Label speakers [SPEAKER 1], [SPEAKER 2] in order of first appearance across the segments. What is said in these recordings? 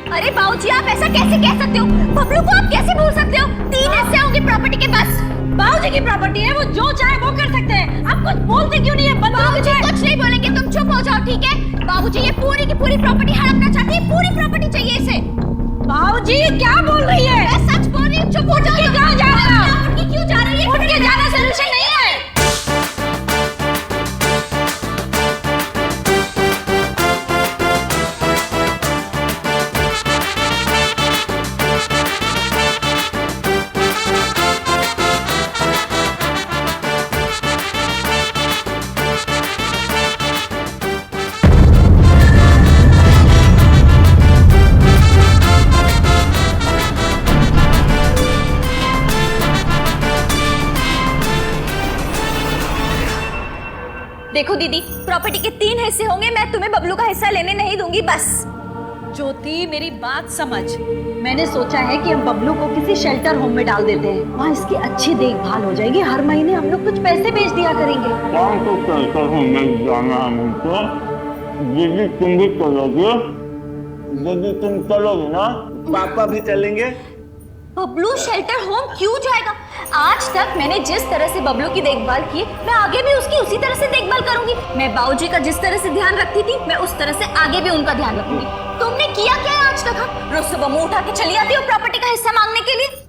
[SPEAKER 1] अरे बाबूजी, आप ऐसा कैसे कह सकते हो? बबलू को आप कैसे भूल सकते हो? 3 हिस्से होंगे प्रॉपर्टी के। बस
[SPEAKER 2] बाबूजी की प्रॉपर्टी है, वो जो चाहे वो कर सकते हैं। आप कुछ बोलते क्यों नहीं है?
[SPEAKER 1] बाबूजी कुछ नहीं बोलेंगे, तुम चुप हो जाओ, ठीक है? बाबूजी ये पूरी की पूरी प्रॉपर्टी हड़पना चाहती है, पूरी प्रॉपर्टी चाहिए इसे।
[SPEAKER 2] बाबूजी क्या बोल रही है?
[SPEAKER 1] मैं सच बोल रही हूँ, चुप हो जाओ।
[SPEAKER 2] कहाँ जा रहा है?
[SPEAKER 1] उठ के क्यों जा रही है?
[SPEAKER 2] उठ के जाना सलूशन नहीं है।
[SPEAKER 1] देखो दीदी, प्रॉपर्टी के 3 हिस्से होंगे, मैं तुम्हें बबलू का हिस्सा लेने नहीं दूंगी। बस
[SPEAKER 2] ज्योति मेरी बात समझ। मैंने सोचा है कि हम बबलू को किसी शेल्टर होम में डाल देते हैं, वहाँ इसकी अच्छी देखभाल हो जाएगी। हर महीने हम लोग कुछ पैसे भेज दिया करेंगे।
[SPEAKER 3] कौन को शेल्टर होम में जाना है मुझको? दीदी तुम भी चलोगे? दीदी तुम चलोगे ना? पापा भी चलेंगे।
[SPEAKER 1] बबलू शेल्टर होम क्यों जाएगा? आज तक मैंने जिस तरह से बबलू की देखभाल की, मैं आगे भी उसकी उसी तरह से देखभाल करूंगी। मैं बाबूजी का जिस तरह से ध्यान रखती थी, मैं उस तरह से आगे भी उनका ध्यान रखूंगी। तुमने किया क्या है आज तक? हम रोज सुबह मुंह उठा के चली आती हो प्रॉपर्टी का हिस्सा मांगने के लिए।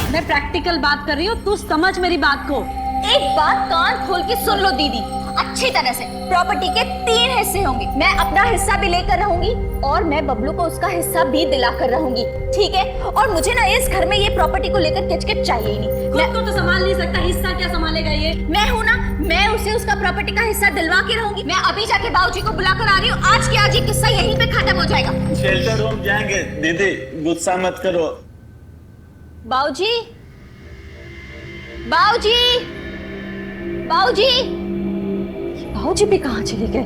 [SPEAKER 2] मैं प्रैक्टिकल बात कर रही हूँ, तू समझ मेरी बात को।
[SPEAKER 1] एक बात कान खोल के सुन लो दीदी, अच्छी तरह से। प्रॉपर्टी के 3 हिस्से होंगे, मैं अपना हिस्सा भी लेकर रहूंगी और मैं बबलू को उसका हिस्सा भी दिलाकर रहूंगी, ठीक है? और मुझे ना इस घर में ये प्रॉपर्टी को लेकर किचकिच चाहिए ही नहीं।
[SPEAKER 2] खुद को तो संभाल नहीं सकता, हिस्सा क्या संभालेगा ये?
[SPEAKER 1] मैं हूँ ना, मैं उसे उसका प्रॉपर्टी का हिस्सा दिलवा के रहूंगी। मैं अभी जाके बाबूजी को बुलाकर आ रही हूँ। आज के आज ये किस्सा यहीं पे खत्म हो जाएगा।
[SPEAKER 3] शेल्टर होम जाएंगे। दीदी गुस्सा मत करो।
[SPEAKER 1] बाबूजी, बाबूजी, बाबूजी,
[SPEAKER 2] बाबूजी भी कहाँ चले गए?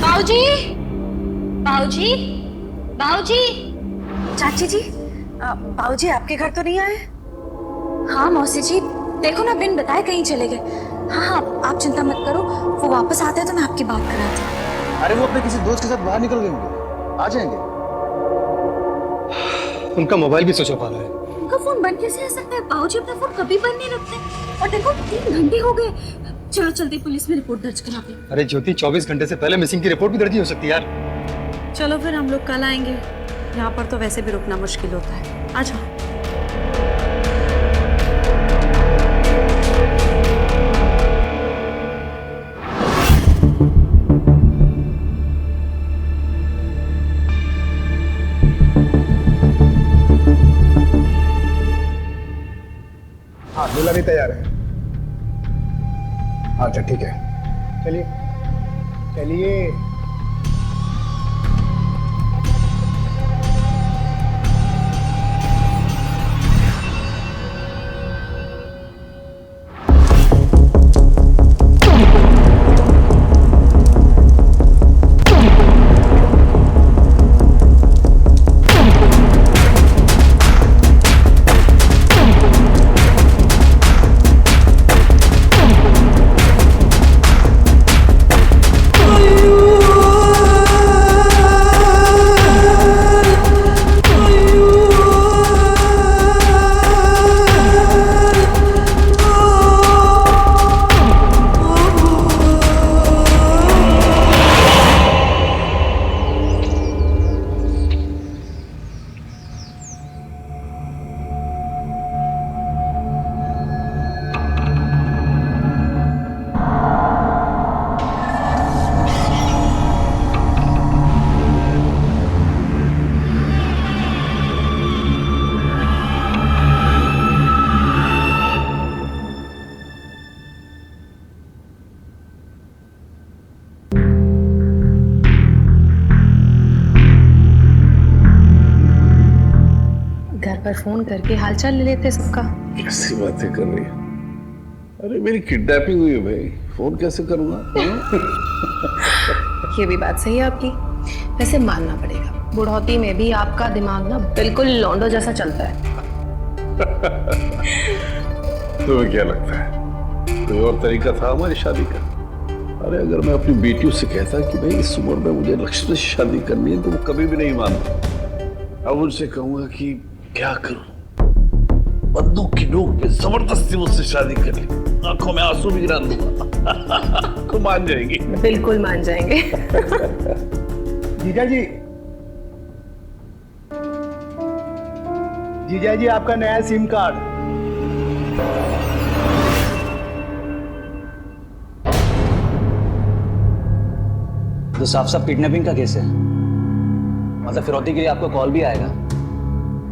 [SPEAKER 1] बाबूजी, बाबूजी, बाबूजी।
[SPEAKER 2] चाची जी, बाबूजी आपके घर तो नहीं आए?
[SPEAKER 1] हाँ मौसी जी, देखो ना बिन बताए कहीं चले गए। हाँ हाँ, आप चिंता मत करो, वो वापस आते हैं तो मैं आपकी बात कराती हूँ।
[SPEAKER 4] अरे वो अपने किसी दोस्त के साथ बाहर निकल गए होंगे, आ जाएंगे। उनका मोबाइल भी स्विच ऑफ आ रहा है।
[SPEAKER 1] उनका फोन बंद कैसे आ सकता है? बाबूजी अपना फोन कभी बंद नहीं रखते। और देखो 3 घंटे हो गए। चलो जल्दी पुलिस में रिपोर्ट दर्ज कराते हैं।
[SPEAKER 4] अरे ज्योति, 24 घंटे से पहले मिसिंग की रिपोर्ट भी दर्ज नहीं हो सकती यार।
[SPEAKER 2] चलो फिर हम लोग कल आएंगे। यहाँ पर तो वैसे भी रुकना मुश्किल होता है। आ जाओ।
[SPEAKER 4] हाँ, दूल्हा भी तैयार है। अच्छा ठीक है, चलिए चलिए।
[SPEAKER 5] पर फोन करके हालचाल ले लेते सबका।
[SPEAKER 6] कैसी बातें कर रही है? अरे मेरी किडनैपिंग हुई है भाई, फोन कैसे करूंगा?
[SPEAKER 5] ये भी बात सही है आपकी। वैसे मानना पड़ेगा, बुढ़ौती में भी आपका दिमाग ना बिल्कुल लौंडो जैसा चलता है।
[SPEAKER 6] तुम्हें क्या लगता है कोई और तरीका था हमारी शादी का? अरे अगर मैं अपनी बेटियों से कहता कि भाई इस उम्र में मुझे लक्ष्मी से शादी करनी है तो वो कभी भी नहीं मानता। अब उनसे कहूंगा कि क्या करूं, बंदूक की नोक पे जबरदस्ती मुझसे शादी कर ली, आंखों में आंसू भी गिरा दूंगा तो मान जाएंगी।
[SPEAKER 5] बिल्कुल मान जाएंगे।
[SPEAKER 7] जीजा जी आपका नया सिम कार्ड।
[SPEAKER 8] तो साफ साफ किडनैपिंग का केस है। मतलब फिरौती के लिए आपको कॉल भी आएगा।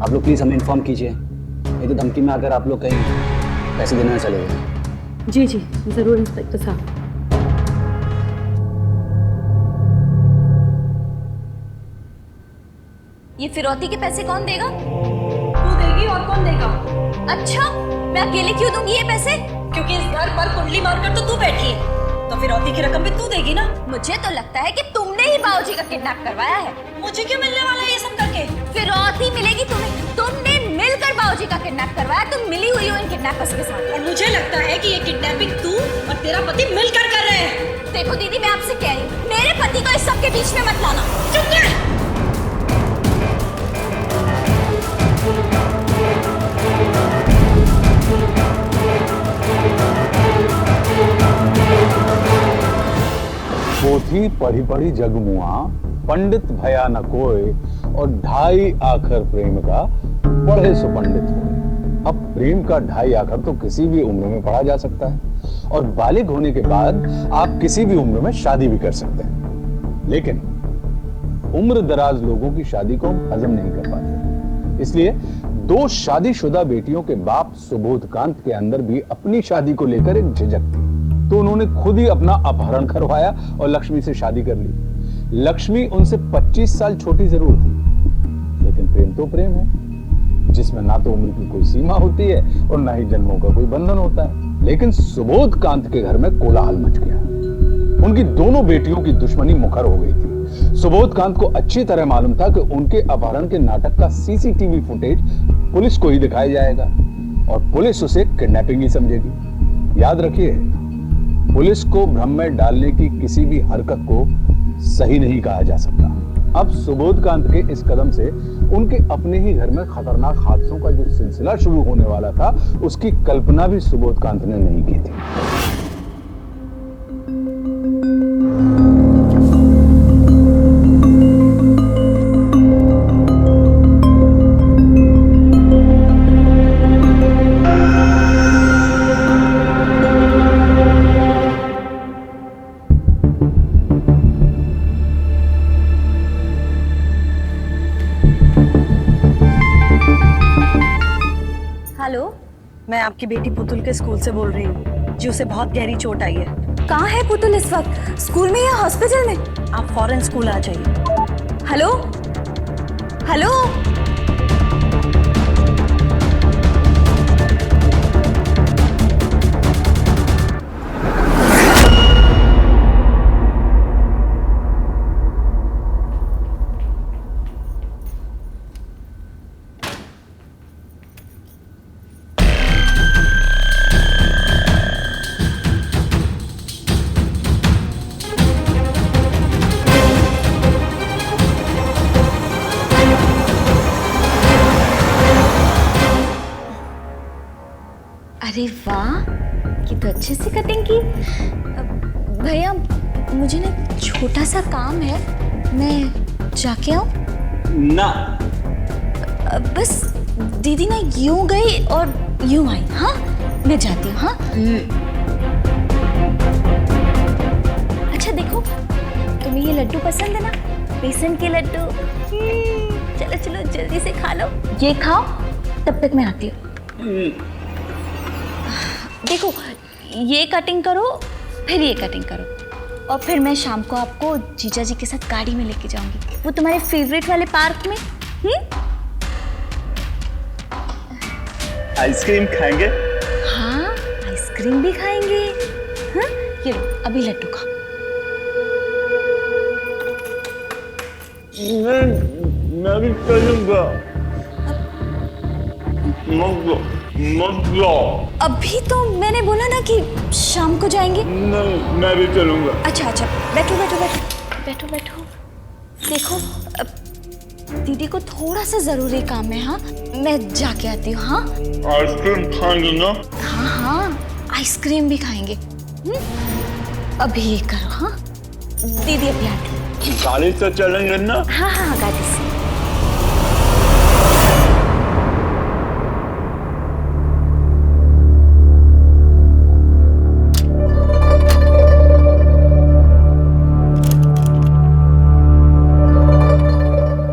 [SPEAKER 8] आप लोग प्लीज हमें इन्फॉर्म कीजिए, नहीं तो धमकी में आकर आप लोग कहीं पैसे देने न चले गए।
[SPEAKER 2] जी जी जरूर इंस्पेक्टर साहब।
[SPEAKER 1] ये फिरौती के पैसे कौन देगा?
[SPEAKER 2] तू देगी और कौन देगा?
[SPEAKER 1] अच्छा, मैं अकेले क्यों दूंगी ये पैसे?
[SPEAKER 2] क्योंकि इस घर पर कुंडली मारकर तो तू बैठी है, तो फिरौती की रकम भी तू देगी ना।
[SPEAKER 1] मुझे तो लगता है कि तुमने ही बाबूजी का किडनैप करवाया है।
[SPEAKER 2] मुझे क्या मिलने वाला है ये सब करके?
[SPEAKER 1] फिरौती मिलेगी तुम्हें। तुमने मिलकर बाबूजी का किडनैप करवाया, तुम मिली हुई हो इन किडनैपर्स के साथ।
[SPEAKER 2] और मुझे लगता है कि ये किडनैपिंग तू और तेरा पति मिलकर कर रहे हैं।
[SPEAKER 1] देखो दीदी, मैं आपसे कह रही हूँ, मेरे पति को इस सब के बीच में मत लाना।
[SPEAKER 2] चुप कर।
[SPEAKER 6] पोथी पढ़ी पढ़ी जगमुआ, पंडित भया न कोय, और 2.5 आखर प्रेम का पढ़े सो पंडित होए। अब प्रेम का 2.5 आखर तो किसी भी उम्र में पढ़ा जा सकता है, और बालिग होने के बाद आप किसी भी उम्र में शादी भी कर सकते हैं। लेकिन उम्र दराज लोगों की शादी को हम हजम नहीं कर पाते। इसलिए 2 शादीशुदा बेटियों के बाप सुबोधकांत के अंदर भी अपनी शादी को लेकर एक झिझक थी, तो उन्होंने खुद ही अपना अपहरण करवाया और लक्ष्मी से शादी कर ली। लक्ष्मी उनसे 25 साल छोटी जरूर थी, लेकिन प्रेम तो प्रेम है, जिसमें ना तो उम्र की कोई सीमा होती है और ना ही जन्मों का कोई बंधन होता है। लेकिन सुबोधकांत के घर में कोलाहल मच गया। उनकी दोनों बेटियों की दुश्मनी मुखर हो गई थी। सुबोधकांत को अच्छी तरह मालूम था कि उनके अपहरण के नाटक का सीसीटीवी फुटेज पुलिस को ही दिखाया जाएगा, और पुलिस उसे किडनैपिंग ही समझेगी। याद रखिए, पुलिस को भ्रम में डालने की किसी भी हरकत को सही नहीं कहा जा सकता। अब सुबोधकांत के इस कदम से उनके अपने ही घर में खतरनाक हादसों का जो सिलसिला शुरू होने वाला था, उसकी कल्पना भी सुबोधकांत ने नहीं की थी।
[SPEAKER 1] हेलो,
[SPEAKER 2] मैं आपकी बेटी पुतुल के स्कूल से बोल रही हूँ जी, उसे बहुत गहरी चोट आई है।
[SPEAKER 1] कहाँ है पुतुल इस वक्त? स्कूल में या हॉस्पिटल में?
[SPEAKER 2] आप फौरन स्कूल आ जाइए।
[SPEAKER 1] हेलो हेलो, अरे वाह, ये तो अच्छे से कटिंग की। भैया, मुझे ना छोटा सा काम है, मैं जाके आऊँ?
[SPEAKER 8] ना,
[SPEAKER 1] बस दीदी ना यूं गई और यूं आई। हाँ, मैं जाती हूँ। हाँ, अच्छा देखो, तुम्हें ये लड्डू पसंद है ना, बेसन के लड्डू? चलो चलो जल्दी से खा लो। ये खाओ, तब तक मैं आती हूँ। देखो, ये कटिंग करो, फिर ये कटिंग करो, और फिर मैं शाम को आपको जीजा जी के साथ गाड़ी में लेके जाऊंगी, वो तुम्हारे फेवरेट वाले पार्क में।
[SPEAKER 3] आइसक्रीम खाएंगे?
[SPEAKER 1] हाँ, आइसक्रीम भी खाएंगे। हाँ, ये लो, अभी लड्डू खा।
[SPEAKER 3] मैं भी चलूंगा। मत जाओ।
[SPEAKER 1] अभी तो मैंने बोला ना कि शाम को जाएंगे।
[SPEAKER 3] नहीं, मैं भी चलूंगा।
[SPEAKER 1] अच्छा अच्छा, बैठो बैठो बैठो बैठो बैठो। देखो दीदी को थोड़ा सा जरूरी काम है। हाँ, मैं जाके आती हूँ। हाँ
[SPEAKER 3] आइसक्रीम खाएंगे ना?
[SPEAKER 1] हाँ हाँ, आइसक्रीम भी खाएंगे। अभी ये करो। हाँ, दीदी अभी आती है।
[SPEAKER 3] गाड़ी से चलेंगे ना?
[SPEAKER 1] हाँ हाँ, गाड़ी से।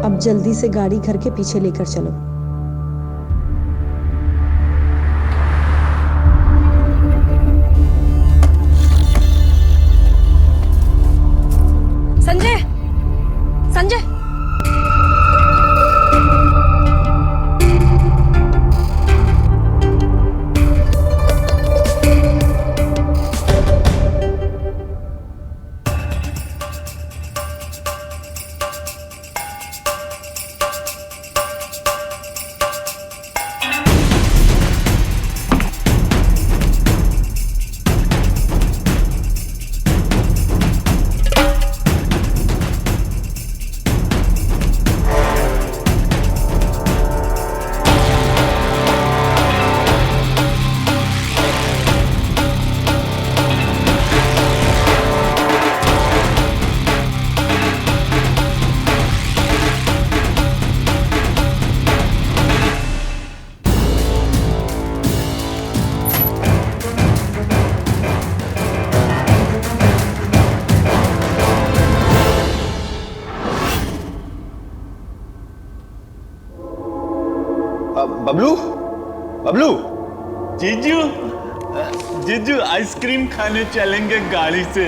[SPEAKER 9] अब जल्दी से गाड़ी घर के पीछे लेकर चलो।
[SPEAKER 2] संजय, संजय,
[SPEAKER 7] बबलू, बबलू,
[SPEAKER 3] जीजू, जीजू आइसक्रीम खाने चलेंगे गाड़ी से।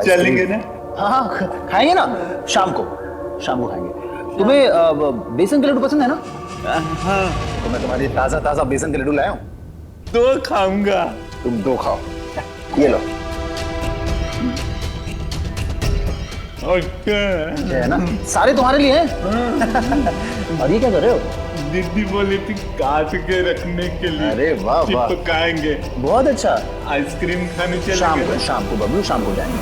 [SPEAKER 3] चलेंगे ना?
[SPEAKER 8] हाँ खाएंगे ना, शाम को खाएंगे। तुम्हें बेसन के लड्डू पसंद है ना?
[SPEAKER 3] हाँ।
[SPEAKER 8] तो मैं तुम्हारे लिए ताजा ताजा बेसन के लड्डू लाया हूँ।
[SPEAKER 3] 2 खाऊंगा।
[SPEAKER 8] तुम 2 खाओ, ये लो।
[SPEAKER 3] ओके।
[SPEAKER 8] है ना, सारे तुम्हारे लिए हैं। और ये क्या कर रहे हो?
[SPEAKER 3] दीदी बोली थी काट के रखने के लिए।
[SPEAKER 8] अरे वाह वाह,
[SPEAKER 3] चिपकाएंगे।
[SPEAKER 8] बहुत अच्छा।
[SPEAKER 3] आइसक्रीम खाने चलेंगे।
[SPEAKER 8] शाम को बबलू, शाम को जाएंगे।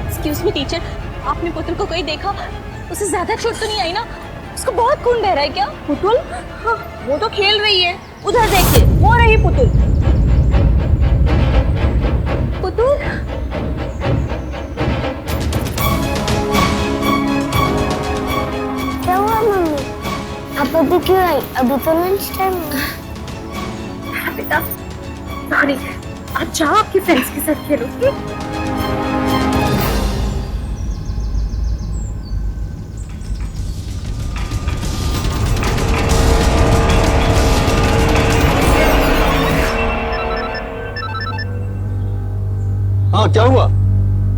[SPEAKER 1] एक्सक्यूज मी टीचर, आपने पुतुल को कहीं देखा? उसे ज्यादा चोट तो नहीं आई ना? उसको बहुत खून बह रहा है क्या? पुतुल? हाँ, वो तो खेल रही है। उधर देखिए, वो रही पुतुल। पुतुल?
[SPEAKER 10] क्या हुआ मम्मी? आप अभी क्यों आई? अभी तो लंच टाइम है।
[SPEAKER 2] बेटा, सॉरी। आप जाओ, आपके फ्रेंड्स के साथ खेलो।
[SPEAKER 8] हाँ, क्या हुआ?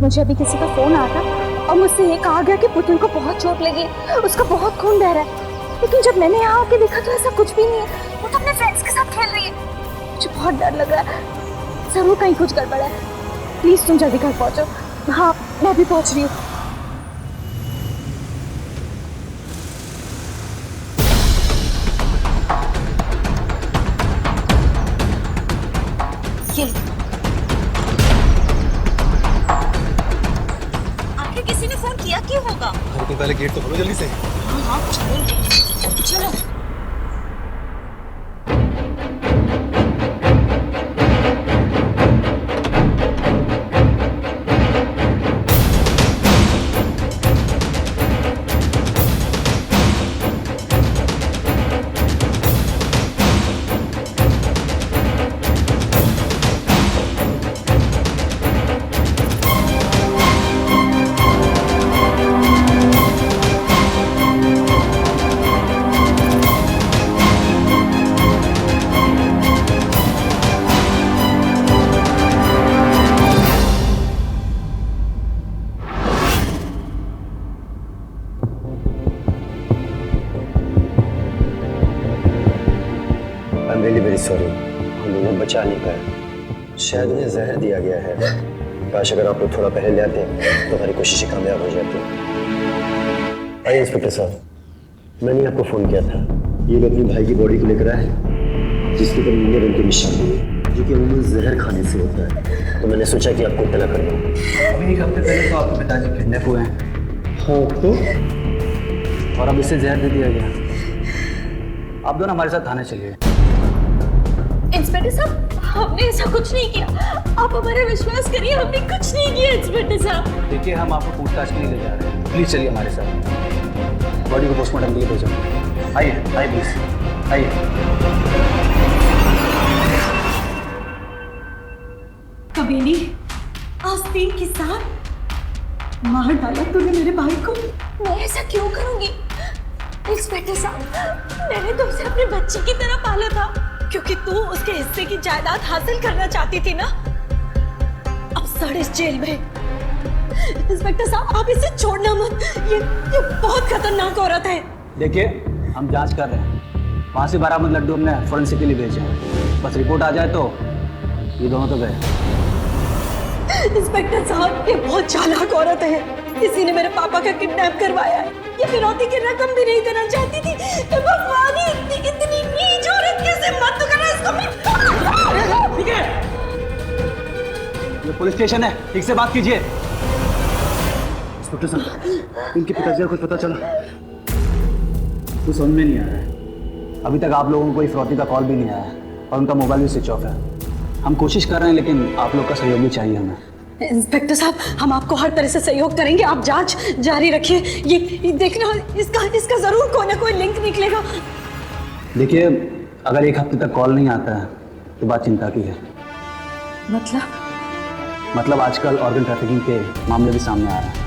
[SPEAKER 1] मुझे अभी किसी का फोन आया था और मुझसे ये कहा गया कि पुतुल को बहुत चोट लगी, उसका बहुत खून बह रहा है। लेकिन जब मैंने यहाँ आके देखा तो ऐसा कुछ भी नहीं है। वो तो अपने फ्रेंड्स के साथ खेल रही है। मुझे बहुत डर लग रहा है। जरूर कहीं कुछ गड़बड़ है। प्लीज तुम जल्दी घर पहुंचो। हाँ, मैं भी पहुंच रही हूँ। आखिर किसी ने फोन किया क्यों होगा?
[SPEAKER 4] अरे तुम पहले गेट तो खोलो जल्दी से।
[SPEAKER 1] हाँ हाँ, चलो।
[SPEAKER 11] शायद उन्हें जहर दिया गया है। काश अगर आप लोग थोड़ा पहले ले आते तो हमारी कोशिशें कामयाब हो जाती। आइए इंस्पेक्टर साहब, मैंने आपको फोन किया था। ये लोग अपने भाई की बॉडी को लेकर आए हैं जिसके ऊपर नीले रंग के निशान है जो कि उन्हें जहर खाने से होता है। तो मैंने सोचा कि आपको इत्तला कर दूं।
[SPEAKER 8] अभी 1 हफ्ते पहले तो आपके पिताजी किडनैप हुए हैं।
[SPEAKER 11] हाँ तो?
[SPEAKER 8] और अब इसे जहर दे दिया गया। आप दोनों हमारे साथ थाने चलिए।
[SPEAKER 1] इंस्पेक्टर साहब, हमने ऐसा कुछ नहीं किया। आप हमारा विश्वास करिए, हमने कुछ नहीं किया इंस्पेक्टर साहब।
[SPEAKER 8] देखिए, हम आपको पूछताछ के लिए ले जा रहे हैं। प्लीज चलिए हमारे साथ। बॉडी को पोस्टमार्टम के लिए भेजो। आइए आइए प्लीज आइए।
[SPEAKER 2] कमीनी, आस्तीन के साथ मार डाला तूने मेरे भाई को।
[SPEAKER 1] मैं ऐसा क्यों करूंगी इंस्पेक्टर साहब? मैंने तुमसे अपने बच्चे की तरह पाला था।
[SPEAKER 2] क्योंकि तू उसके हिस्से की जायदाद हासिल करना चाहती थी ना। अब सड़ इस जेल में। इंस्पेक्टर साहब, आप इसे छोड़ना मत। ये बहुत खतरनाक औरत है।
[SPEAKER 8] देखिए, हम जांच कर रहे हैं। वहां से बरामद लड्डू हमने फोरेंसिक के लिए भेजे हैं। बस रिपोर्ट आ जाए तो ये दोनों तो गए।
[SPEAKER 2] इंस्पेक्टर साहब, ये बहुत चालाक औरत है। किसी ने मेरे पापा का किडनैप करवाया है। ये फिरौती की रकम भी नहीं देना चाहती थी। भगवान, इतनी नीच औरत कैसे मत करा इसको मैं।
[SPEAKER 8] ठीक है, ये पुलिस स्टेशन है, ठीक से बात कीजिए। इंस्पेक्टर साहब, इनके पिताजी को कुछ पता चला? कुछ समझ में नहीं आ रहा है। अभी तक आप लोगों को कोई फिरौती का कॉल भी नहीं आया और उनका मोबाइल भी स्विच ऑफ है। हम कोशिश कर रहे हैं लेकिन आप लोग का सहयोग भी चाहिए हमें।
[SPEAKER 2] इंस्पेक्टर साहब, हम आपको हर तरह से सहयोग करेंगे। आप जांच जारी रखिए। ये देखना, इसका जरूर कोई ना कोई लिंक निकलेगा।
[SPEAKER 8] देखिए, अगर 1 हफ्ते तक कॉल नहीं आता है तो बात चिंता की है। मतलब आजकल ऑर्गन ट्रैफिकिंग के मामले भी सामने आ रहे हैं।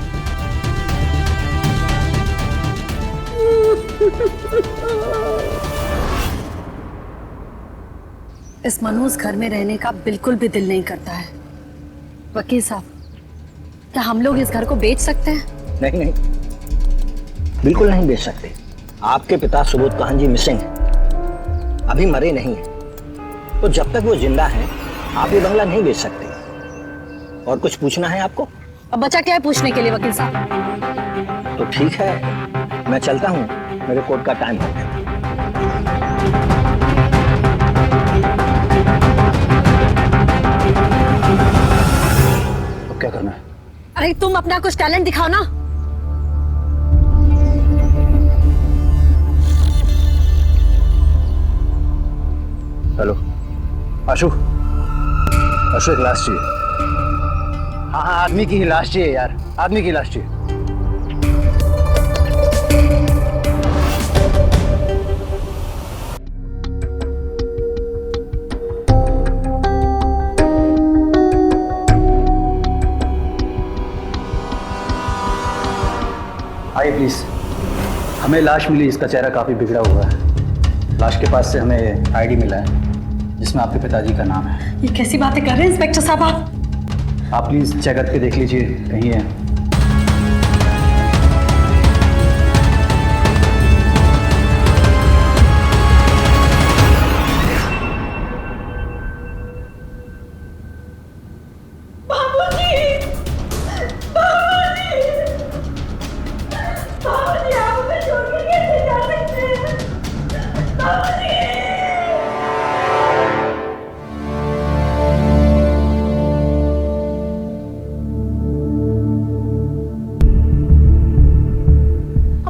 [SPEAKER 2] इस मनोज घर में रहने का बिल्कुल भी दिल नहीं करता है। वकील साहब, क्या हम लोग इस घर को बेच सकते हैं?
[SPEAKER 11] नहीं नहीं, बिल्कुल नहीं बेच सकते। आपके पिता सुबोध काहन जी मिसिंग हैं, अभी मरे नहीं हैं। तो जब तक वो जिंदा हैं, आप ये बंगला नहीं बेच सकते। और कुछ पूछना है आपको?
[SPEAKER 2] अब बचा क्या है पूछने के लिए वकील साहब?
[SPEAKER 11] तो ठीक है, मैं चलता हूँ, मेरे कोर्ट का टाइम हो गया।
[SPEAKER 8] अब क्या करना है?
[SPEAKER 2] अरे तुम अपना कुछ टैलेंट दिखाओ ना।
[SPEAKER 11] हेलो आशु, आशु एक लाश चाहिए।
[SPEAKER 8] हाँ, आदमी की ही लाश चाहिए यार, आदमी की लाश चाहिए। आइए प्लीज। हमें लाश मिली, इसका चेहरा काफी बिगड़ा हुआ है। लाश के पास से हमें आईडी मिला है जिसमें आपके पिताजी का नाम है।
[SPEAKER 2] ये कैसी बातें कर रहे हैं इंस्पेक्टर साहब आप?
[SPEAKER 8] आप प्लीज चेक करके देख लीजिए कहीं है।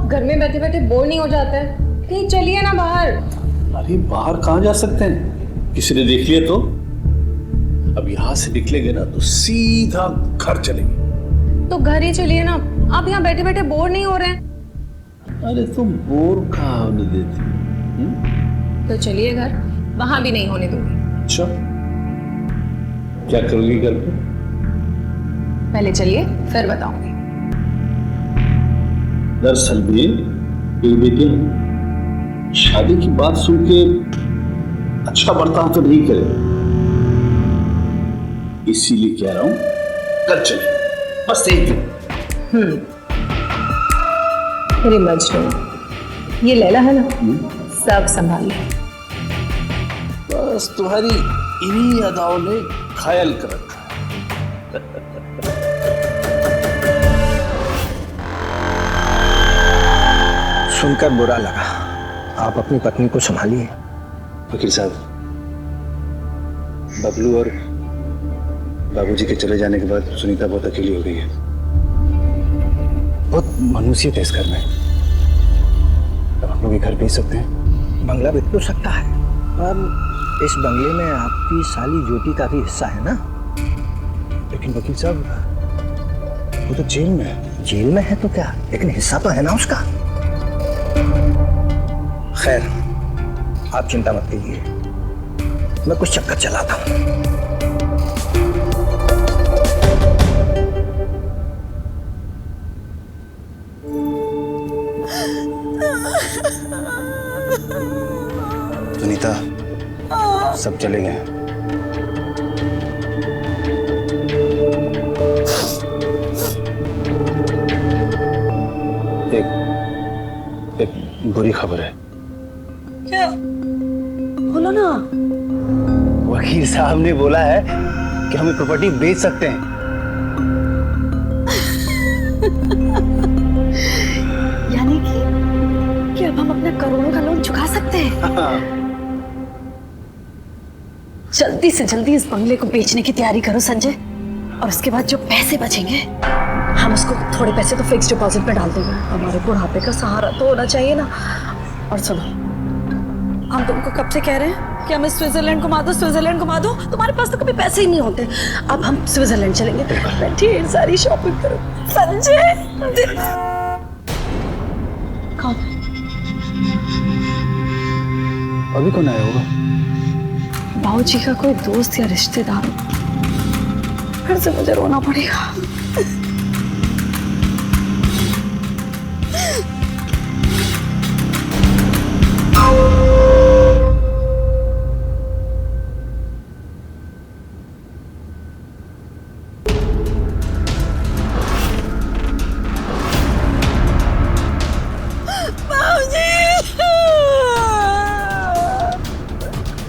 [SPEAKER 5] घर में बैठे बैठे बोर नहीं हो जाता है? कहीं चलिए ना बाहर।
[SPEAKER 6] अरे बाहर कहाँ जा सकते हैं? किसी ने देख लिया तो? अब यहाँ से निकलेंगे ना तो सीधा घर चलेंगे।
[SPEAKER 5] तो घर ही चलिए ना, आप यहाँ बैठे बैठे बोर नहीं हो रहे हैं?
[SPEAKER 6] अरे तुम बोर कहाँ होने देती?
[SPEAKER 5] तो चलिए घर, वहां भी नहीं होने दूंगी।
[SPEAKER 6] अच्छा, क्या करोगी घर पे?
[SPEAKER 5] पहले चलिए फिर बताऊंगी।
[SPEAKER 6] दरअसल में एक बेटियां शादी की बात सुन के अच्छा बर्ताव तो नहीं करे, इसीलिए कह रहा हूं कल चलिए, बस एक दिन।
[SPEAKER 5] मेरी मजनू, ये लैला है ना, सब संभाल ले।
[SPEAKER 6] बस तुम्हारी इन्हीं अदाओं ने घायल कर रखा है।
[SPEAKER 12] सुनकर बुरा लगा। आप अपनी पत्नी को संभालिए।
[SPEAKER 8] वकील साहब, बबलू और बाबूजी के चले जाने के बाद सुनीता बहुत अकेली हो गई है। बहुत मायूसियत है इस घर में। अब हम लोग ये घर बेच सकते हैं?
[SPEAKER 12] बंगला बिक तो सकता है, पर इस बंगले में आपकी साली ज्योति का भी हिस्सा है ना।
[SPEAKER 8] लेकिन वकील साहब, वो तो जेल में है।
[SPEAKER 12] जेल में है तो क्या, लेकिन हिस्सा तो है ना उसका। खैर, आप चिंता मत कीजिए, मैं कुछ चक्कर चलाता हूं।
[SPEAKER 8] सुनीता, सब चले गए। एक बुरी खबर है।
[SPEAKER 2] क्या? बोलो ना।
[SPEAKER 8] वकील साहब ने बोला है कि हम ये प्रॉपर्टी बेच सकते हैं।
[SPEAKER 2] यानी कि अब हम अपना करोड़ों का लोन चुका सकते हैं। जल्दी से जल्दी इस बंगले को बेचने की तैयारी करो संजय, और उसके बाद जो पैसे बचेंगे हम उसको थोड़े पैसे तो फिक्स डिपॉजिट में डाल देंगे। हमारे बुढ़ापे का सहारा तो होना चाहिए ना। और सुनो, हम तुमको कब से कह रहे हैं कि हमें स्विट्जरलैंड घुमा दो, स्विट्जरलैंड घुमा दो। तुम्हारे पास तो कभी पैसे ही नहीं होते। अब हम स्विट्जरलैंड चलेंगे, ढेर सारी शॉपिंग करो। संजय, कौन?
[SPEAKER 8] अभी कौन आया होगा?
[SPEAKER 2] बाबूजी का कोई दोस्त या रिश्तेदार। फिर से मुझे रोना पड़ेगा।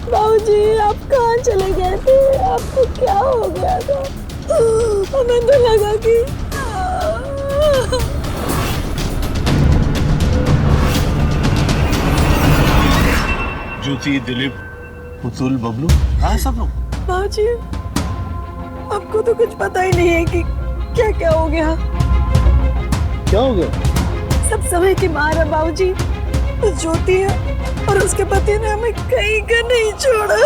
[SPEAKER 2] बाबूजी, आप कहाँ चले गए थे? आपको क्या हो गया था? हमें तो लगा कि
[SPEAKER 6] ज्योति, दिलीप, पुतुल, बबलू, हाँ सब लोग।
[SPEAKER 2] बाबूजी, आपको तो कुछ पता ही नहीं है कि क्या क्या हो गया।
[SPEAKER 6] क्या हो गया?
[SPEAKER 2] सब समय की मार है बाबूजी। उस ज्योति है और उसके पति ने हमें कहीं का नहीं छोड़ा।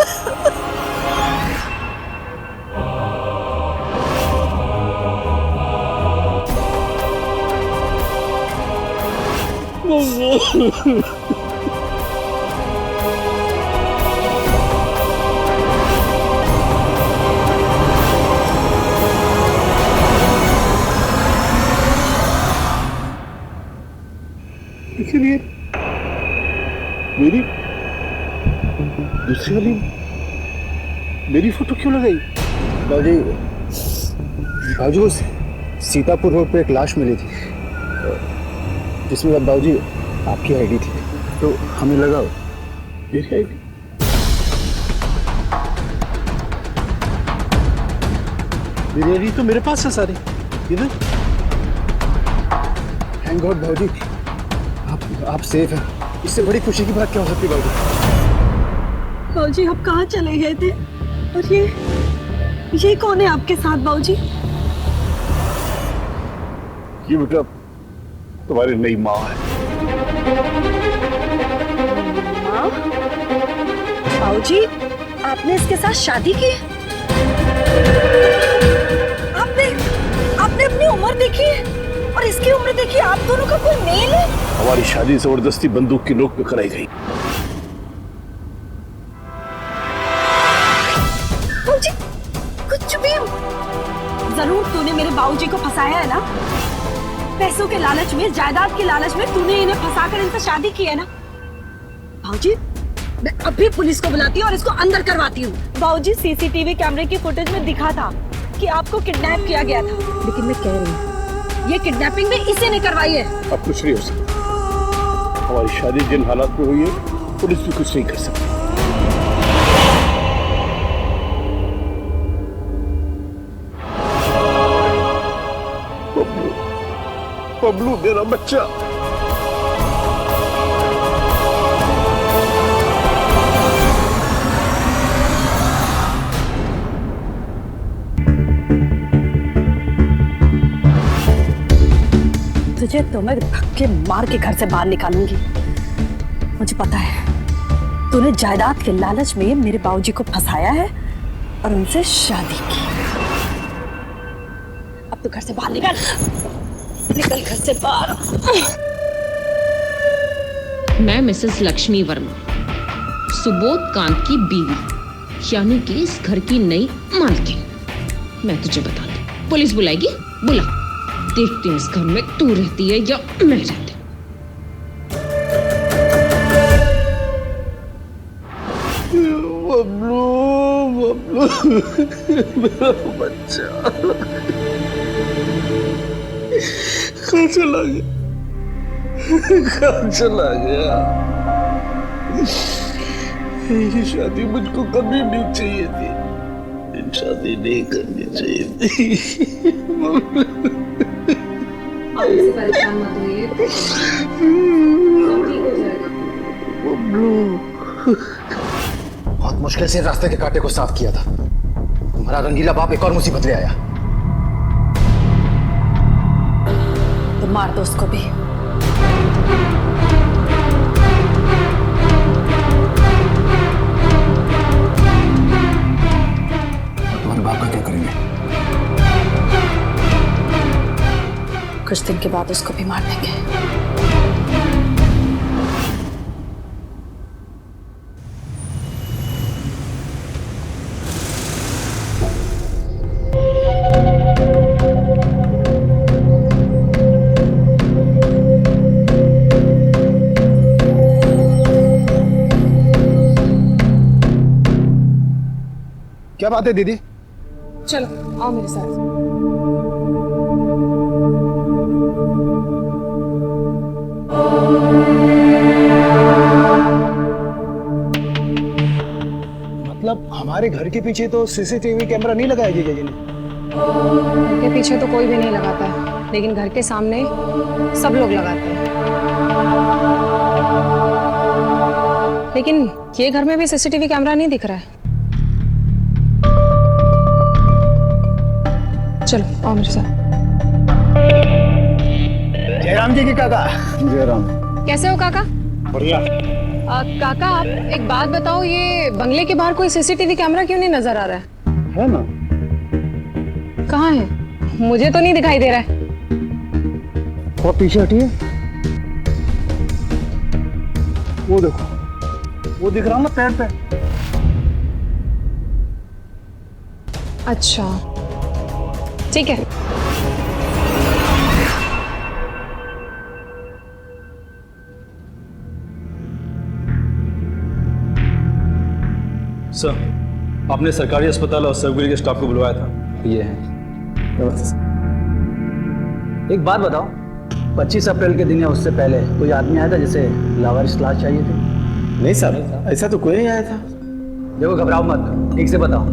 [SPEAKER 6] लेकिन ये मेरी दूसरी वाली मेरी फोटो क्यों लगाई?
[SPEAKER 8] बाबूजी, सीतापुर रोड पे एक लाश मिली थी जिसमें बाबूजी आपकी आईडी थी, तो हमें लगा
[SPEAKER 6] मेरी आईडी। मेरी आईडी तो मेरे पास है सारी। इधर
[SPEAKER 8] थैंक गॉड बाबूजी, आप सेफ हैं। इससे बड़ी खुशी की बात क्या हो सकती है
[SPEAKER 2] बाबूजी? आप कहाँ चले गए थे? और ये कौन है आपके साथ बाबूजी?
[SPEAKER 6] ये बेटा तुम्हारी नई माँ है।
[SPEAKER 2] माँ? बाबूजी, आपने इसके साथ शादी की? आपने अपनी उम्र देखी और इसकी उम्र देखी, आप दोनों का कोई मेल है?
[SPEAKER 6] हमारी शादी जबरदस्ती बंदूक की नोक पे कराई गई।
[SPEAKER 2] बाबूजी, कुछ भी जरूर तूने मेरे बाबूजी को फंसाया है ना? पैसों के लालच में, जायदाद के लालच में तूने इन्हें फंसाकर इनसे शादी की है ना? बाबूजी, मैं अभी पुलिस को बुलाती हूँ और इसको अंदर करवाती हूँ। बाबूजी, सीसीटीवी कैमरे की फुटेज में दिखा था कि आपको किडनैप किया गया था, लेकिन मैं कह रही हूँ ये किडनैपिंग भी इसी ने करवाई है।
[SPEAKER 6] अब कुछ नहीं हो सकता। हमारी शादी जिन हालात में हुई है, पुलिस भी कुछ नहीं कर सकती।
[SPEAKER 11] बबलू मेरा बच्चा।
[SPEAKER 2] तुझे तो मैं धक्के मार के घर से बाहर निकालूंगी। मुझे पता है तूने जायदाद के लालच में मेरे बाबूजी को फंसाया है और उनसे शादी की। अब तो घर से बाहर निकल, निकल घर से बाहर।
[SPEAKER 13] मैं मिसेस लक्ष्मी वर्मा, सुबोध कांत की बीवी, यानी कि इस घर की नई मालकिन। मैं तुझे बता दूं, पुलिस बुलाएगी? बुला, देखती हूँ इस घर में तू रहती है या मैं रहती।
[SPEAKER 11] बबलू बबलू मेरा बच्चा कहाँ चला गया, कहाँ चला गया। ये शादी मुझको करनी नहीं चाहिए थी, ये शादी नहीं करनी चाहिए थी।
[SPEAKER 5] परेशान मत होइए, ठीक हो जाएगा।
[SPEAKER 4] बहुत मुश्किल से रास्ते के कांटे को साफ किया था। तुम्हारा रंगीला बाप एक और मुसीबत ले आया।
[SPEAKER 2] तो मार दो उसको भी।
[SPEAKER 4] तुम्हारे बाप का क्या करेंगे?
[SPEAKER 2] कुछ दिन के बाद उसको भी मार देंगे।
[SPEAKER 4] क्या बात है दीदी?
[SPEAKER 5] चलो आओ मेरे साथ।
[SPEAKER 12] मतलब हमारे घर के पीछे तो सीसीटीवी कैमरा नहीं लगाया जीजा जी ने?
[SPEAKER 5] घर के पीछे तो कोई भी नहीं लगाता है, लेकिन घर के सामने सब लोग लगाते हैं। लेकिन ये घर में भी सीसीटीवी कैमरा नहीं दिख रहा है। चलो आओ मेरे साथ।
[SPEAKER 12] जयराम जी की काका।
[SPEAKER 6] जयराम।
[SPEAKER 5] कैसे हो काका?
[SPEAKER 12] बढ़िया।
[SPEAKER 5] काका आप एक बात बताओ, ये बंगले के बाहर कोई सीसीटीवी कैमरा क्यों नहीं नजर आ रहा है?
[SPEAKER 6] है ना?
[SPEAKER 5] कहाँ है? मुझे तो नहीं दिखाई दे रहा है।
[SPEAKER 12] और पीछे हटिए, वो देखो, वो दिख रहा ना पैर पे।
[SPEAKER 5] अच्छा ठीक है।
[SPEAKER 8] सर, आपने सरकारी अस्पताल और सर्वगिरी के स्टाफ को बुलवाया था। ये है। एक बात बताओ, 25 अप्रैल के दिन या उससे पहले कोई आदमी आया था जिसे लावारिस लाश चाहिए थी?
[SPEAKER 11] नहीं साहब, ऐसा तो कोई नहीं आया था।
[SPEAKER 8] देखो घबराओ मत, ठीक से बताओ।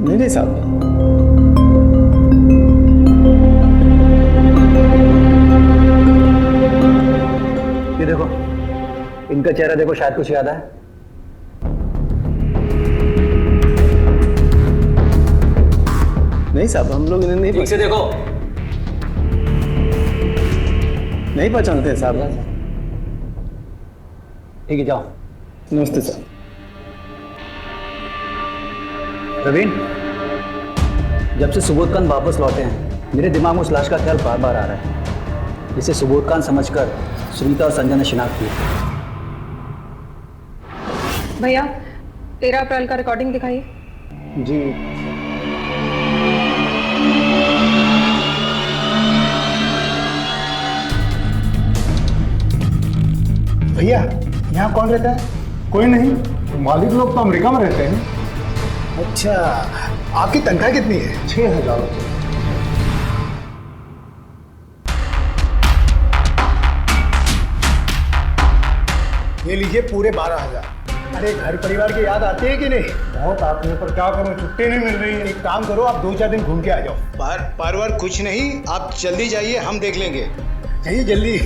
[SPEAKER 11] नहीं साहब।
[SPEAKER 8] ये देखो, इनका चेहरा देखो, शायद कुछ याद है।
[SPEAKER 11] नहीं साहब, हम लोग इन्हें नहीं
[SPEAKER 8] ठीक से देखो।
[SPEAKER 11] नहीं पहचानते साहब।
[SPEAKER 8] ठीक है, जाओ।
[SPEAKER 11] नमस्ते सर।
[SPEAKER 8] प्रवीण, जब से सुबोध खान वापस लौटे हैं, मेरे दिमाग में उस लाश का ख्याल बार बार आ रहा है, जिसे सुबोध खान समझकर सुनीता और संजय ने शिनाख्त की।
[SPEAKER 5] भैया 13 अप्रैल का रिकॉर्डिंग दिखाइए।
[SPEAKER 12] जी। भैया यहाँ कौन रहता है? कोई नहीं।
[SPEAKER 6] मालिक लोग तो अमेरिका में रहते हैं।
[SPEAKER 12] अच्छा, आपकी तनख्वाह कितनी है?
[SPEAKER 6] 6,000 रुपये।
[SPEAKER 12] ये लीजिए पूरे 12,000। अरे घर परिवार की याद आती है कि नहीं? बहुत आती है, पर क्या करूं, छुट्टी नहीं मिल रही है। एक काम करो, आप 2-4 दिन घूम के आ जाओ।
[SPEAKER 7] बार कुछ नहीं, आप जल्दी जाइए, हम देख लेंगे।
[SPEAKER 12] जाइए जल्दी।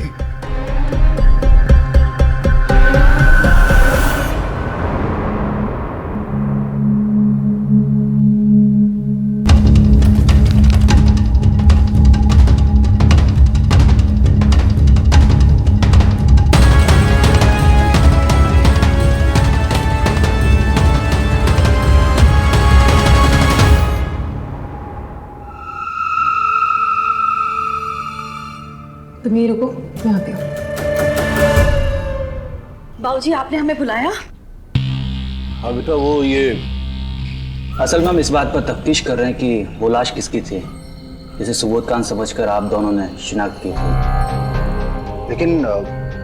[SPEAKER 5] तुम ये रुको, मैं आती हूँ।
[SPEAKER 2] बाबूजी आपने हमें बुलाया?
[SPEAKER 8] हाँ बेटा, वो ये असल में हम इस बात पर तफ्तीश कर रहे हैं कि वो लाश किसकी थी, जिसे सुबोध कांत समझकर आप दोनों ने शिनाख्त की थी।
[SPEAKER 4] लेकिन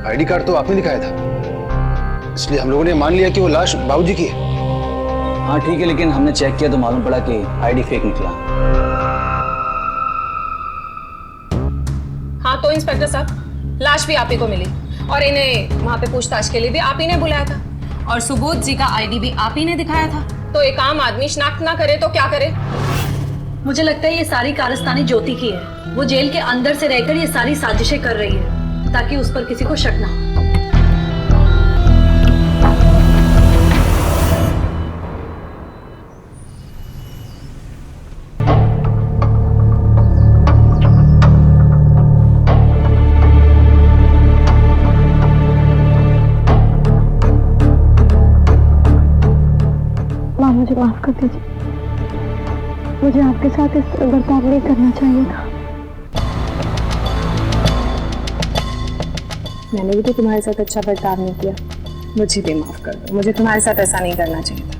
[SPEAKER 4] आईडी कार्ड तो आपने दिखाया था, इसलिए हम लोगों ने मान लिया कि वो लाश बाबूजी की है।
[SPEAKER 8] हाँ ठीक है, लेकिन हमने चेक किया तो मालूम पड़ा कि आईडी फेक निकला।
[SPEAKER 5] हाँ तो इंस्पेक्टर साहब, लाश भी आप ही को मिली और इन्हें वहाँ पे पूछताछ के लिए भी आप ही ने बुलाया था और सुबोध जी का आईडी भी आप ही ने दिखाया था। तो एक आम आदमी शिनाख्त ना करे तो क्या करे?
[SPEAKER 2] मुझे लगता है ये सारी कारस्तानी ज्योति की है। वो जेल के अंदर से रहकर ये सारी साजिशें कर रही है ताकि उस पर किसी को शक ना हो।
[SPEAKER 10] मुझे माफ कर दीजिए, मुझे आपके साथ इस तरह बर्ताव नहीं करना चाहिए था।
[SPEAKER 5] मैंने भी तो तुम्हारे साथ अच्छा बर्ताव नहीं किया, मुझे भी माफ कर दो। मुझे तुम्हारे साथ ऐसा नहीं करना चाहिए था।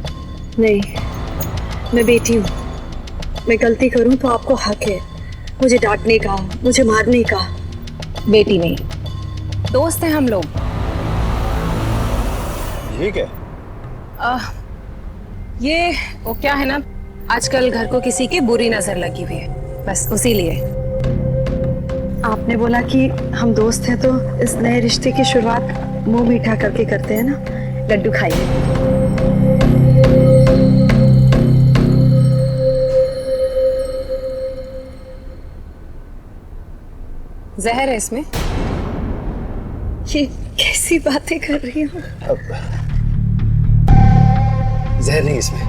[SPEAKER 2] नहीं, मैं बेटी हूँ, मैं गलती करूँ तो आपको हक है मुझे डांटने का, मुझे मारने का।
[SPEAKER 5] बेटी नहीं, दोस्त हैं हम लोग।
[SPEAKER 7] ठीक है।
[SPEAKER 5] ये वो क्या है ना, आजकल घर को किसी की बुरी नजर लगी हुई है, बस उसी लिए।
[SPEAKER 2] आपने बोला कि हम दोस्त हैं तो इस नए रिश्ते की शुरुआत मुंह मीठा करके करते हैं ना। लड्डू खाइए।
[SPEAKER 5] जहर है इसमें।
[SPEAKER 2] ये कैसी बातें कर रही हूँ?
[SPEAKER 4] जहर नहीं इसमें।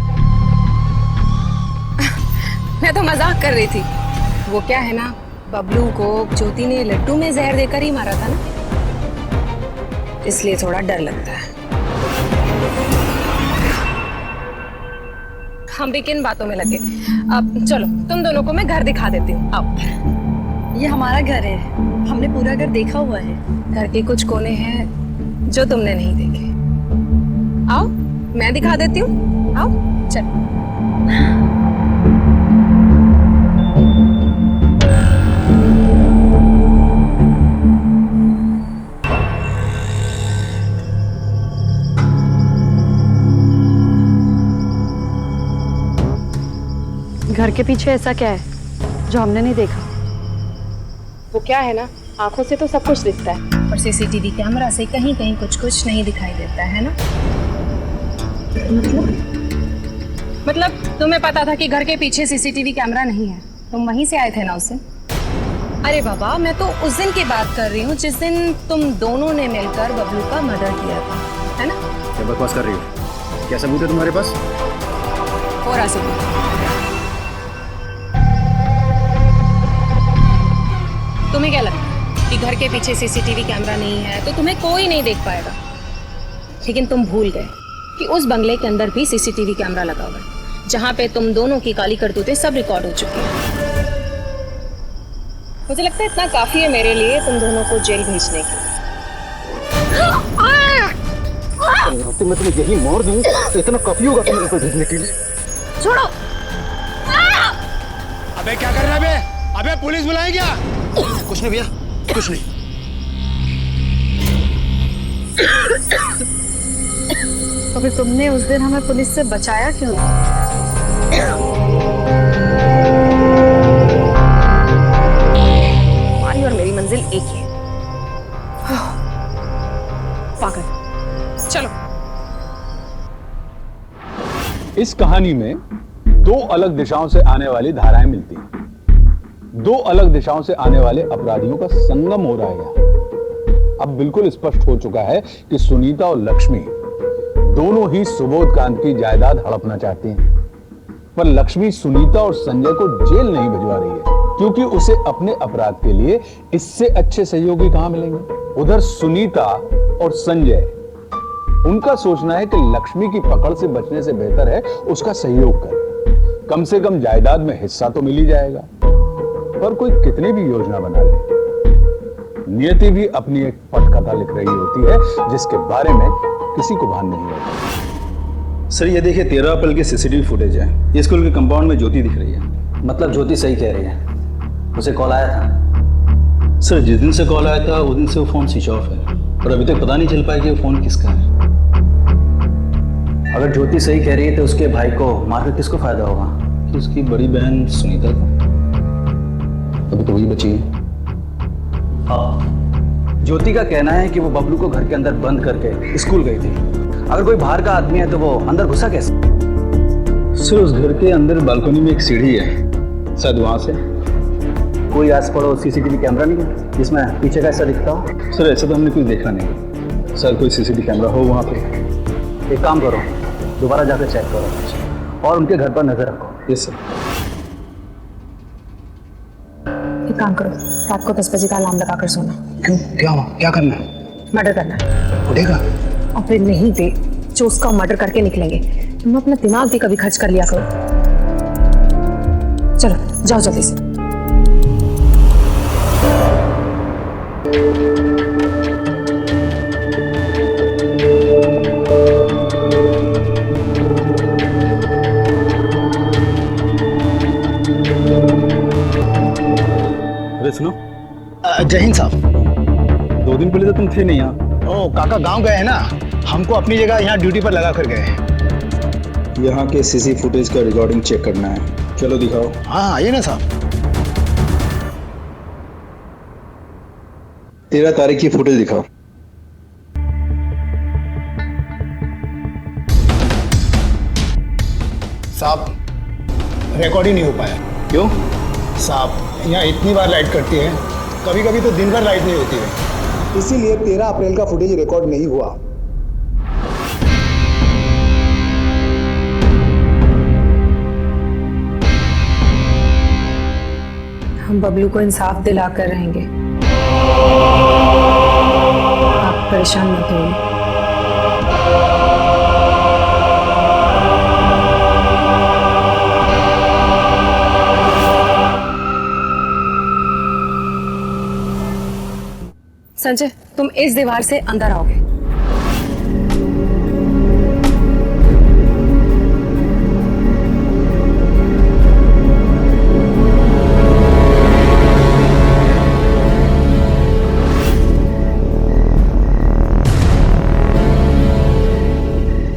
[SPEAKER 5] मैं तो मजाक कर रही थी। वो क्या है ना, बबलू को ज्योति ने लड्डू में जहर देकर ही मारा था ना, इसलिए थोड़ा डर लगता है। हम भी किन बातों में लगे। अब चलो, तुम दोनों को मैं घर दिखा देती हूँ। आओ।
[SPEAKER 2] ये हमारा घर है, हमने पूरा घर देखा हुआ है।
[SPEAKER 5] घर के कुछ कोने हैं जो तुमने नहीं देखे। आओ, मैं दिखा देती हूँ। आओ, चलो।
[SPEAKER 2] घर के पीछे ऐसा क्या है जो हमने नहीं देखा?
[SPEAKER 5] वो क्या है ना, आंखों से तो सब कुछ दिखता है, और सीसीटीवी कैमरा से कहीं कहीं कुछ कुछ नहीं दिखाई देता है ना। मतलब तुम्हें पता था कि घर के पीछे सीसीटीवी कैमरा नहीं है, तुम वहीं से आए थे ना उस दिन? अरे बाबा, मैं तो उस दिन की बात कर रही हूँ जिस दिन तुम दोनों ने मिलकर बबलू का मर्डर किया था, है ना?
[SPEAKER 11] क्या बकवास कर रही हो? क्या सबूत है तुम्हारे पास?
[SPEAKER 5] पूरा सबूत। तुम्हें क्या लगता है कि घर के पीछे सीसीटीवी कैमरा नहीं है तो तुम्हें कोई नहीं देख पाएगा? लेकिन तुम भूल गए कि उस बंगले के अंदर भी सीसीटीवी कैमरा लगा हुआ है, जहां पे तुम दोनों की काली करतूतें सब रिकॉर्ड हो चुकी हैं। मुझे लगता है इतना काफी है मेरे लिए तुम दोनों को जेल भेजने के लिए।
[SPEAKER 4] मैं तुम्हें यही मार दूं तो इतना काफी होगा तुम्हें ऊपर भेजने के लिए।
[SPEAKER 2] छोड़ो।
[SPEAKER 7] अबे क्या कर रहा है बे? अबे पुलिस बुलाई क्या?
[SPEAKER 4] कुछ नहीं भैया, कुछ नहीं।
[SPEAKER 2] तो फिर तुमने उस दिन हमें पुलिस से बचाया क्यों?
[SPEAKER 5] तुम्हारी और मेरी मंजिल एक ही है। पागल। चलो
[SPEAKER 6] इस कहानी में दो अलग दिशाओं से आने वाली धाराएं मिलती हैं। दो अलग दिशाओं से आने वाले अपराधियों का संगम हो रहा है यहां। अब बिल्कुल स्पष्ट हो चुका है कि सुनीता और लक्ष्मी दोनों ही सुबोधकांत की जायदाद हड़पना चाहती हैं। पर लक्ष्मी सुनीता और संजय को जेल नहीं भिजवा रही है, क्योंकि उसे अपने अपराध के लिए इससे अच्छे सहयोगी कहां मिलेंगे। उधर सुनीता और संजय, उनका सोचना है कि लक्ष्मी की पकड़ से बचने से बेहतर है उसका सहयोग कर, कम से कम जायदाद में हिस्सा तो मिल ही जाएगा। पर कोई कितनी भी योजना बना ले, नियति भी अपनी एक पटकथा लिख रही होती है जिसके बारे में किसी को भान नहीं होता।
[SPEAKER 8] सर ये देखिए 13 अप्रैल की सीसीटीवी फुटेज है। ये स्कूल के कंपाउंड में ज्योति दिख रही है। मतलब ज्योति सही कह रही है, उसे कॉल आया था। सर जिस दिन से कॉल आया था उस दिन से वो फोन स्विच ऑफ है और अभी तक पता नहीं चल पाया कि वो फोन किसका है। अगर ज्योति सही कह रही है तो उसके भाई को मारकर किसको फायदा होगा? कि उसकी बड़ी बहन सुनीता को। अभी तो वही बची है। हाँ, ज्योति का कहना है कि वो बबलू को घर के अंदर बंद करके स्कूल गई थी। अगर कोई बाहर का आदमी है तो वो अंदर घुसा कैसे? सर उस घर के अंदर बालकनी में एक सीढ़ी है, शायद वहां से। कोई आस पड़ोस सीसीटीवी कैमरा नहीं है जिसमें पीछे का ऐसा दिखता हो? सर ऐसा तो हमने कुछ देखा नहीं। सर कोई सीसीटीवी कैमरा हो वहां पे? एक काम करो, दोबारा जाकर चेक करो और उनके घर पर नजर रखो। Yes sir.
[SPEAKER 5] एक काम करो, रात को 10 बजे का अलार्म लगाकर सोना।
[SPEAKER 8] क्यों, क्या हुआ? क्या करना है?
[SPEAKER 5] मर्डर करना है।
[SPEAKER 8] उठेगा?
[SPEAKER 5] और फिर नहीं दे जो उसका मर्डर करके निकलेंगे। तुम अपना दिमाग भी कभी खर्च कर लिया करो। चलो जाओ जल्दी से।
[SPEAKER 8] अरे सुनो,
[SPEAKER 12] जय हिंद साहब।
[SPEAKER 8] 2 दिन पहले तो तुम थे नहीं यहाँ।
[SPEAKER 12] ओ काका गांव गए हैं ना, हमको अपनी जगह यहाँ ड्यूटी पर लगा कर गए।
[SPEAKER 8] यहाँ के सीसी फुटेज का रिकॉर्डिंग चेक करना है। चलो दिखाओ।
[SPEAKER 12] हाँ आइए ना साहब।
[SPEAKER 8] 13 तारीख की फुटेज दिखाओ।
[SPEAKER 12] साहब रिकॉर्ड ही नहीं हो पाया।
[SPEAKER 8] क्यों?
[SPEAKER 12] साहब यहाँ इतनी बार लाइट करती है, कभी कभी तो दिन भर लाइट नहीं होती है, इसीलिए 13 अप्रैल का फुटेज रिकॉर्ड नहीं हुआ।
[SPEAKER 5] हम बबलू को इंसाफ दिला कर रहेंगे, आप परेशान मत होइए। संजय तुम इस दीवार से अंदर आओगे।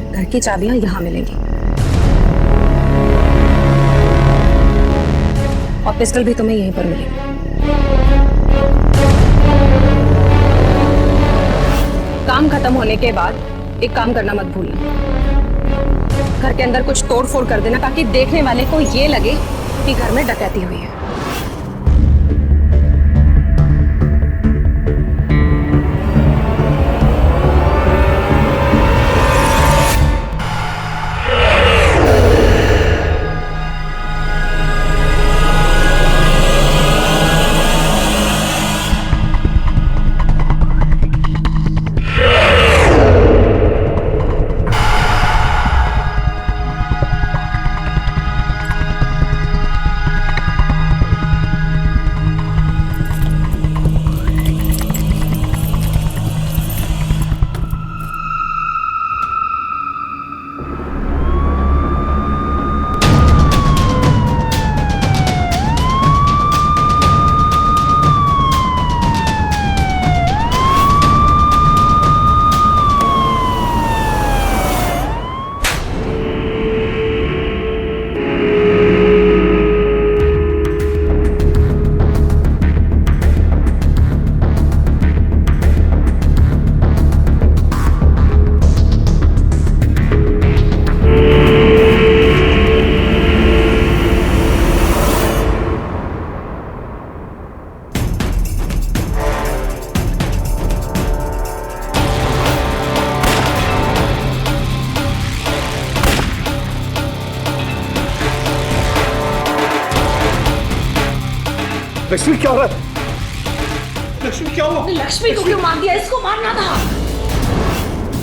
[SPEAKER 5] घर की चाबियां यहां मिलेंगी और पिस्टल भी तुम्हें यहीं पर मिलेगी। काम खत्म होने के बाद एक काम करना मत भूलना, घर के अंदर कुछ तोड़ फोड़ कर देना ताकि देखने वाले को ये लगे कि घर में डकैती हुई है।
[SPEAKER 6] लक्ष्मी क्या हो रहा है?
[SPEAKER 12] लक्ष्मी क्या हुआ?
[SPEAKER 2] लक्ष्मी को क्यों मार दिया? इसको मारना था।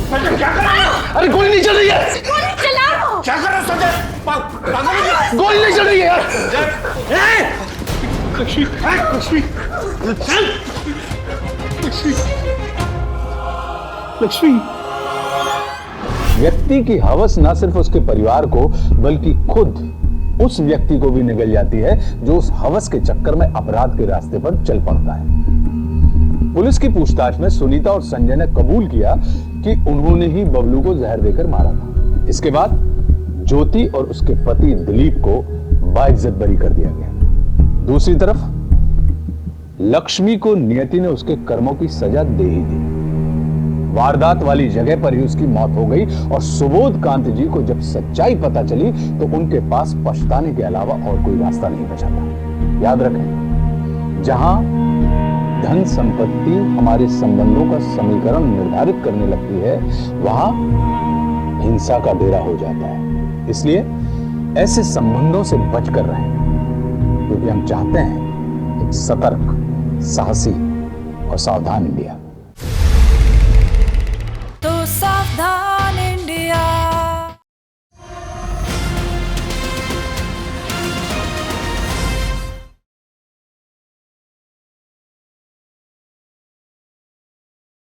[SPEAKER 12] क्या कर रहा है?
[SPEAKER 6] अरे गोली नहीं चल रही है।
[SPEAKER 2] गोली चलाओ।
[SPEAKER 12] क्या कर रहा है संजय? पागल हो गया?
[SPEAKER 6] गोली नहीं चल रही है यार।
[SPEAKER 12] लक्ष्मी, लक्ष्मी, चल। लक्ष्मी, लक्ष्मी।
[SPEAKER 6] व्यक्ति की हवस न सिर्फ उसके परिवार को बल्कि खुद उस व्यक्ति को भी निगल जाती है जो उस हवस के चक्कर में अपराध के रास्ते पर चल पड़ता है। पुलिस की पूछताछ में सुनीता और संजय ने कबूल किया कि उन्होंने ही बबलू को जहर देकर मारा था। इसके बाद ज्योति और उसके पति दिलीप को बाइज्जत बरी कर दिया गया। दूसरी तरफ लक्ष्मी को नियति ने उसके कर्मों की सजा दे ही दी। वारदात वाली जगह पर ही उसकी मौत हो गई और सुबोध कांत जी को जब सच्चाई पता चली तो उनके पास पछताने के अलावा और कोई रास्ता नहीं बचा था। याद रखें, जहां धन संपत्ति हमारे संबंधों का समीकरण निर्धारित करने लगती है वहां हिंसा का डेरा हो जाता है। इसलिए ऐसे संबंधों से बचकर रहें, क्योंकि हम चाहते हैं एक सतर्क, साहसी और सावधान इंडिया।